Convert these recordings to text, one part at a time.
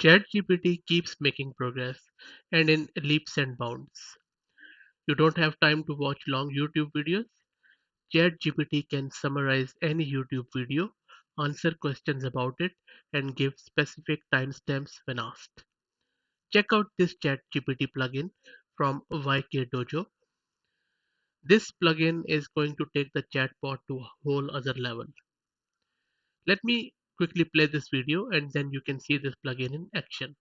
ChatGPT keeps making progress and in leaps and bounds. You don't have time to watch long YouTube videos? ChatGPT can summarize any YouTube video, answer questions about it, and give specific timestamps when asked. Check out this ChatGPT plugin from YKDojo. This plugin is going to take the chatbot to a whole other level. Let me quickly play this video and then you can see this plugin in action.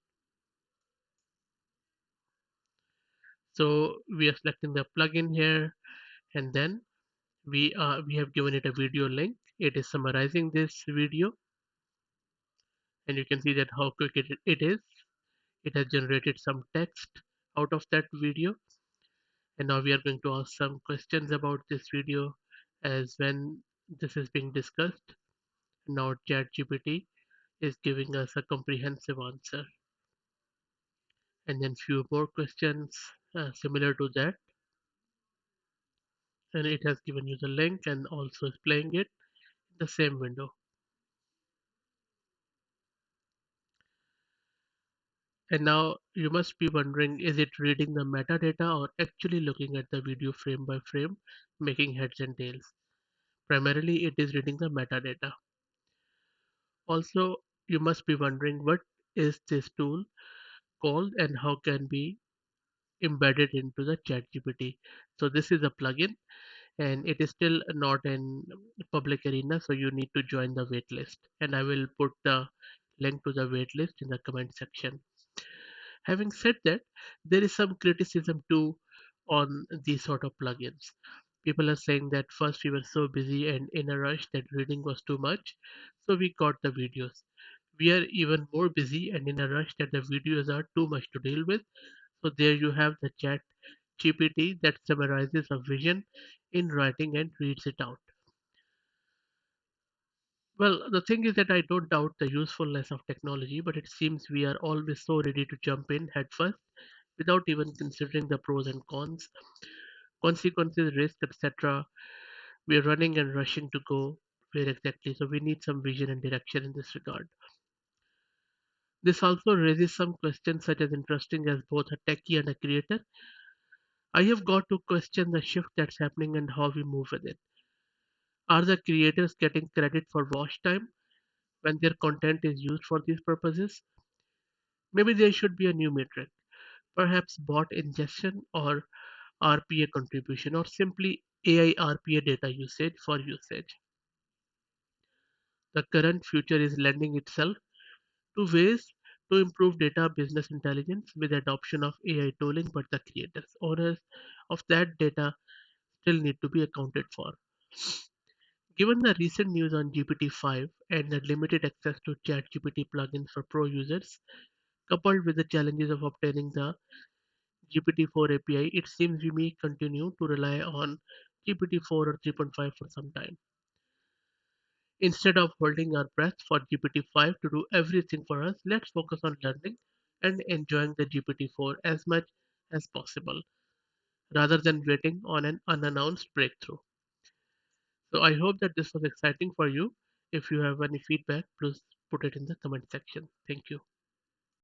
So we are selecting the plugin here and then we have given it a video link. It is summarizing this video and you can see that how quick it is. It has generated some text out of that video and now we are going to ask some questions about this video as when this is being discussed. Now ChatGPT is giving us a comprehensive answer and then few more questions similar to that, and it has given you the link and also is playing it in the same window. And now you must be wondering, is it reading the metadata or actually looking at the video frame by frame, making heads and tails? Primarily it is reading the metadata. Also, you must be wondering, what is this tool called and how can be embedded into the ChatGPT? So this is a plugin and it is still not in public arena, so you need to join the waitlist and I will put the link to the waitlist in the comment section. Having said that, there is some criticism too on these sort of plugins. People are saying that first we were so busy and in a rush that reading was too much, so we got the videos. We are even more busy and in a rush that the videos are too much to deal with, so there you have the chat GPT that summarizes a vision in writing and reads it out. Well, the thing is that I don't doubt the usefulness of technology, but it seems we are always so ready to jump in head first without even considering the pros and cons, consequences, risk, etc. We are running and rushing to go where exactly. So we need some vision and direction in this regard. This also raises some questions such as interesting as both a techie and a creator. I have got to question the shift that's happening and how we move with it. Are the creators getting credit for watch time when their content is used for these purposes? Maybe there should be a new metric, perhaps bot ingestion or RPA contribution, or simply AI RPA data usage for usage. The current future is lending itself to ways to improve data business intelligence with adoption of AI tooling, but the creators, owners of that data still need to be accounted for. Given the recent news on GPT-5 and the limited access to ChatGPT plugins for pro users, coupled with the challenges of obtaining the GPT-4 API, it seems we may continue to rely on GPT-4 or 3.5 for some time. Instead of holding our breath for GPT-5 to do everything for us, let's focus on learning and enjoying the GPT-4 as much as possible, rather than waiting on an unannounced breakthrough. So I hope that this was exciting for you. If you have any feedback, please put it in the comment section. Thank you.